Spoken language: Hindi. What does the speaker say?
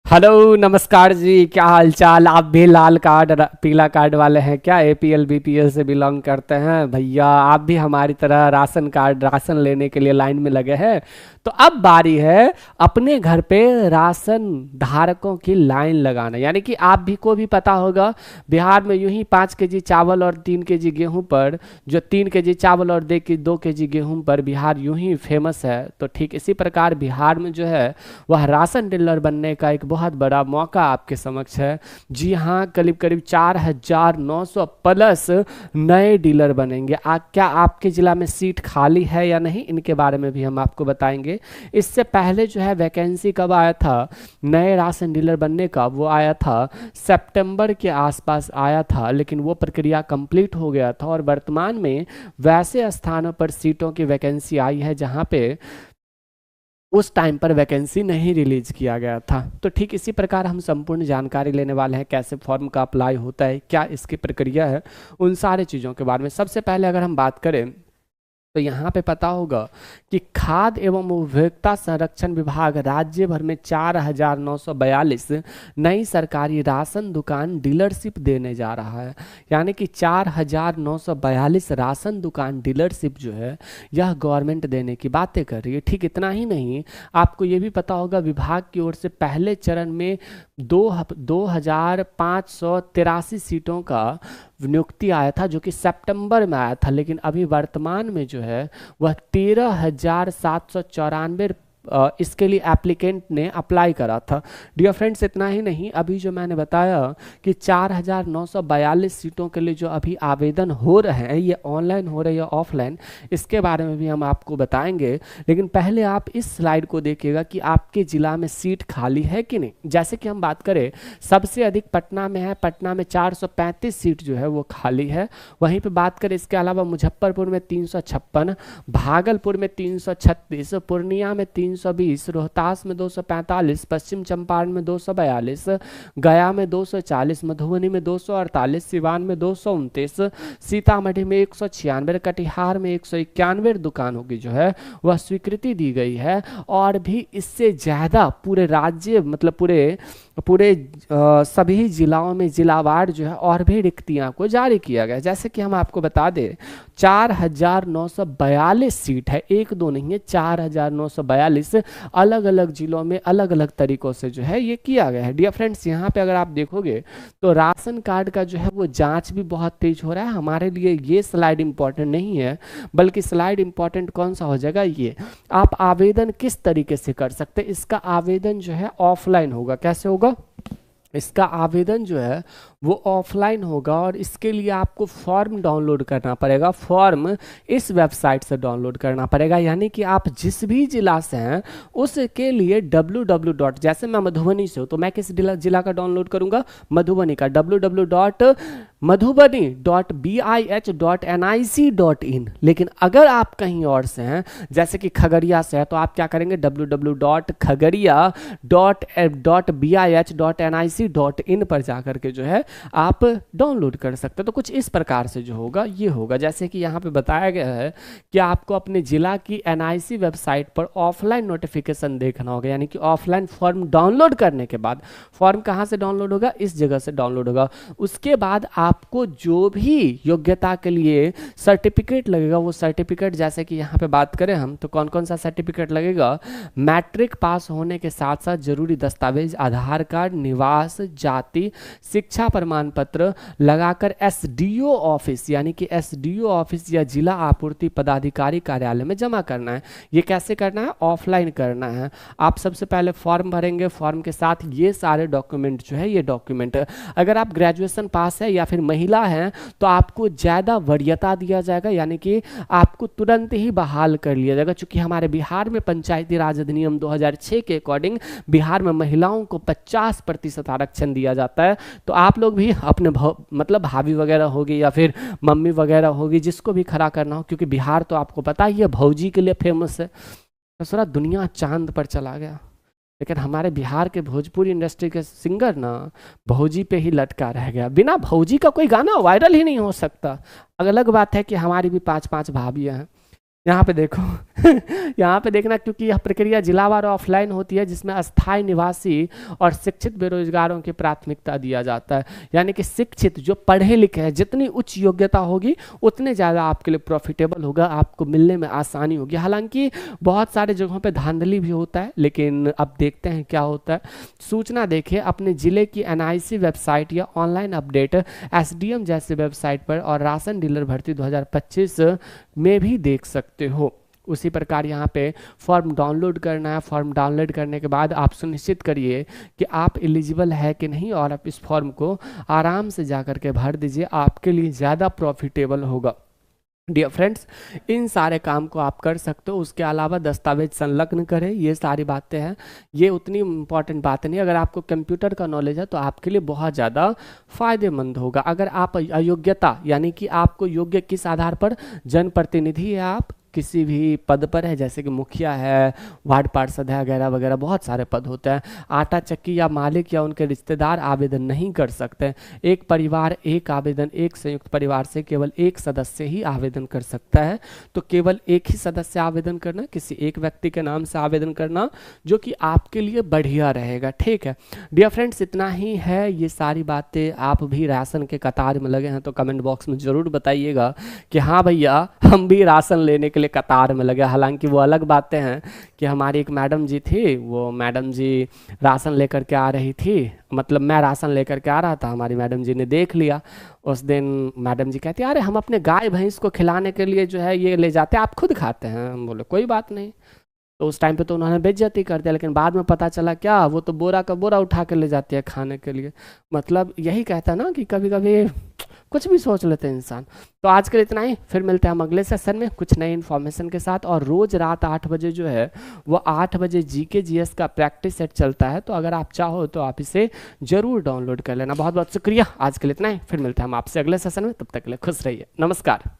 हेलो नमस्कार जी, क्या हाल चाल। आप भी लाल कार्ड पीला कार्ड वाले हैं क्या? एपीएल बीपीएल से बिलोंग करते हैं भैया? आप भी हमारी तरह राशन कार्ड राशन लेने के लिए लाइन में लगे हैं? तो अब बारी है अपने घर पे राशन धारकों की लाइन लगाना। यानी कि आप भी को भी पता होगा, बिहार में यूं ही 5 केजी चावल और 3 केजी गेहूं पर, जो 3 केजी चावल और 2 केजी गेहूं पर बिहार यूं ही फेमस है। तो ठीक इसी प्रकार बिहार में जो है वह राशन डीलर बनने का एक बहुत बड़ा मौका आपके समक्ष है। जी हाँ, करीब करीब 4,900 प्लस नए डीलर बनेंगे। क्या आपके ज़िला में सीट खाली है या नहीं, इनके बारे में भी हम आपको बताएंगे। इससे पहले जो है वैकेंसी कब आया था नए राशन डीलर बनने का? वो आया था सितंबर के आसपास आया था, लेकिन वो प्रक्रिया कंप्लीट हो गया था और वर्तमान में वैसे स्थानों पर सीटों की वैकेंसी आई है जहाँ पे उस टाइम पर वैकेंसी नहीं रिलीज किया गया था। तो ठीक इसी प्रकार हम संपूर्ण जानकारी लेने वाले हैं, कैसे फॉर्म का अप्लाई होता है, क्या इसकी प्रक्रिया है, उन सारी चीज़ों के बारे में। सबसे पहले अगर हम बात करें तो यहाँ पे पता होगा कि खाद्य एवं उपभोक्ता संरक्षण विभाग राज्य भर में 4,942 नई सरकारी राशन दुकान डीलरशिप देने जा रहा है। यानी कि 4,942 राशन दुकान डीलरशिप जो है यह गवर्नमेंट देने की बातें कर रही है। ठीक इतना ही नहीं, आपको ये भी पता होगा विभाग की ओर से पहले चरण में 2,583 सीटों का नियुक्ति आया था, जो कि सितंबर में आया था। लेकिन अभी वर्तमान में जो है वह 13,794 इसके लिए एप्लीकेंट ने अप्लाई करा था। डियर फ्रेंड्स, इतना ही नहीं, अभी जो मैंने बताया कि 4,942 सीटों के लिए जो अभी आवेदन हो रहे हैं, ये ऑनलाइन हो रहे हैं या ऑफलाइन, इसके बारे में भी हम आपको बताएंगे। लेकिन पहले आप इस स्लाइड को देखिएगा कि आपके ज़िला में सीट खाली है कि नहीं। जैसे कि हम बात करें, सबसे अधिक पटना में है, पटना में 435 सीट जो है वो खाली है। वहीं पे बात करें इसके अलावा मुजफ्फरपुर में 356, भागलपुर में 336, पूर्णिया में 320, रोहतास में 245, पश्चिम चंपारण में 242, गया में 240, मधुबनी में 248, सिवान में 229, सीतामढ़ी में 196, कटिहार में 191 दुकानों की जो है वह स्वीकृति दी गई है। और भी इससे ज़्यादा पूरे राज्य मतलब पूरे पूरे सभी जिलाओं में जिलावार जो है और भी रिक्तियां को जारी किया गया। जैसे कि हम आपको बता दें, 4,942 सीट है, एक दो नहीं है, 4,942 अलग अलग जिलों में अलग अलग तरीकों से जो है ये किया गया है। डियर फ्रेंड्स, यहाँ पे अगर आप देखोगे तो राशन कार्ड का जो है वो जांच भी बहुत तेज हो रहा है। हमारे लिए ये स्लाइड इंपॉर्टेंट नहीं है, बल्कि स्लाइड इंपॉर्टेंट कौन सा हो जाएगा, ये आप आवेदन किस तरीके से कर सकते हैं। इसका आवेदन जो है ऑफलाइन होगा। कैसे होगा? इसका आवेदन जो है वो ऑफलाइन होगा और इसके लिए आपको फॉर्म डाउनलोड करना पड़ेगा। फॉर्म इस वेबसाइट से डाउनलोड करना पड़ेगा। यानी कि आप जिस भी जिला से हैं उसके लिए www. जैसे मैं मधुबनी से हूँ तो मैं किस जिला का डाउनलोड करूँगा? मधुबनी का। www.madhubani.bih.nic.in। लेकिन अगर आप कहीं और से हैं, जैसे कि खगड़िया से है, तो आप क्या करेंगे? www.khagaria.bih.nic.in पर जाकर के जो है आप डाउनलोड कर सकते हैं। तो कुछ इस प्रकार से जो होगा ये होगा। जैसे कि यहाँ पे बताया गया है कि आपको अपने जिला की एनआईसी वेबसाइट पर ऑफलाइन नोटिफिकेशन देखना होगा। यानी कि ऑफलाइन फॉर्म डाउनलोड करने के बाद, फॉर्म कहाँ से डाउनलोड होगा? इस जगह से डाउनलोड होगा। उसके बाद आपको जो भी योग्यता के लिए सर्टिफिकेट लगेगा, वो सर्टिफिकेट, जैसे कि यहाँ पे बात करें हम, तो कौन कौन सा सर्टिफिकेट लगेगा? मैट्रिक पास होने के साथ साथ जरूरी दस्तावेज, आधार कार्ड, निवास, जाति, शिक्षा प्रमाण पत्र लगाकर एसडीओ ऑफिस, यानी कि एसडीओ ऑफिस या जिला आपूर्ति पदाधिकारी कार्यालय में जमा करना है। ये कैसे करना है? ऑफलाइन करना है। आप सबसे पहले फॉर्म भरेंगे, फॉर्म के साथ ये सारे डॉक्यूमेंट जो है, ये डॉक्यूमेंट, अगर आप ग्रेजुएशन पास है या फिर महिला हैं तो आपको ज़्यादा वरीयता दिया जाएगा। यानी कि आपको तुरंत ही बहाल कर लिया जाएगा। चूंकि हमारे बिहार में पंचायती राज अधिनियम 2006 के अकॉर्डिंग बिहार में महिलाओं को 50% आरक्षण दिया जाता है। तो आप लोग भी अपने मतलब भाभी वगैरह होगी या फिर मम्मी वगैरह होगी, जिसको भी खड़ा करना हो, क्योंकि बिहार तो आपको पता ही है भौजी के लिए फेमस है। तो सारा दुनिया चांद पर चला गया, लेकिन हमारे बिहार के भोजपुरी इंडस्ट्री के सिंगर ना भौजी पे ही लटका रह गया। बिना भौजी का कोई गाना वायरल ही नहीं हो सकता। अलग बात है कि हमारी भी 5-5 भाभियाँ हैं, यहाँ पे देखो यहाँ पे देखना, क्योंकि यह प्रक्रिया जिलावार ऑफलाइन होती है, जिसमें अस्थायी निवासी और शिक्षित बेरोजगारों की प्राथमिकता दिया जाता है। यानी कि शिक्षित जो पढ़े लिखे हैं, जितनी उच्च योग्यता होगी उतने ज़्यादा आपके लिए प्रॉफिटेबल होगा, आपको मिलने में आसानी होगी। हालांकि बहुत सारे जगहों पे धांधली भी होता है, लेकिन अब देखते हैं क्या होता है। सूचना देखिए अपने ज़िले की NIC वेबसाइट या ऑनलाइन अपडेट SDM जैसे वेबसाइट पर, और राशन डीलर भर्ती 2025 में भी देख सकते हो। उसी प्रकार यहाँ पे फॉर्म डाउनलोड करना है। फॉर्म डाउनलोड करने के बाद आप सुनिश्चित करिए कि आप एलिजिबल है कि नहीं, और आप इस फॉर्म को आराम से जा कर के भर दीजिए, आपके लिए ज़्यादा प्रॉफिटेबल होगा। डियर फ्रेंड्स, इन सारे काम को आप कर सकते हो। उसके अलावा दस्तावेज संलग्न करें, ये सारी बातें हैं, ये उतनी इंपॉर्टेंट बातें नहीं। अगर आपको कंप्यूटर का नॉलेज है तो आपके लिए बहुत ज़्यादा फायदेमंद होगा। अगर आप अयोग्यता, यानी कि आपको योग्य किस आधार पर, जनप्रतिनिधि है, आप किसी भी पद पर है, जैसे कि मुखिया है, वार्ड पार्षद है, वगैरह वगैरह, बहुत सारे पद होते हैं। आटा चक्की या मालिक या उनके रिश्तेदार आवेदन नहीं कर सकते। एक परिवार एक आवेदन, एक संयुक्त परिवार से केवल एक सदस्य ही आवेदन कर सकता है। तो केवल एक ही सदस्य आवेदन करना, किसी एक व्यक्ति के नाम से आवेदन करना, जो कि आपके लिए बढ़िया रहेगा। ठीक है डियर फ्रेंड्स, इतना ही है। ये सारी बातें, आप भी राशन के कतार में लगे हैं तो कमेंट बॉक्स में ज़रूर बताइएगा कि हाँ भैया हम भी राशन लेने के लिए कतार में लगे। हालांकि वो अलग बातें हैं कि हमारी एक मैडम जी थी, वो मैडम जी राशन लेकर के आ रही थी, मतलब मैं राशन लेकर के आ रहा था, हमारी मैडम जी ने देख लिया। उस दिन मैडम जी कहती अरे हम अपने गाय भैंस को खिलाने के लिए जो है ये ले जाते हैं, आप खुद खाते हैं। हम बोले कोई बात नहीं। तो उस टाइम पे तो उन्होंने बेइज्जती कर दिया, लेकिन बाद में पता चला क्या, वो तो बोरा का बोरा उठा के ले जाती है खाने के लिए। मतलब यही कहता है ना कि कभी कभी कुछ भी सोच लेते हैं इंसान। तो आज के लिए इतना ही, फिर मिलते हैं हम अगले सेशन में कुछ नई इन्फॉर्मेशन के साथ। और रोज़ रात 8 बजे जो है वो 8 बजे GK GS का प्रैक्टिस सेट चलता है, तो अगर आप चाहो तो आप इसे ज़रूर डाउनलोड कर लेना। बहुत बहुत शुक्रिया, आज के लिए इतना ही, फिर मिलते हैं हम आपसे अगले सेशन में। तब तक के लिए खुश रहिए, नमस्कार।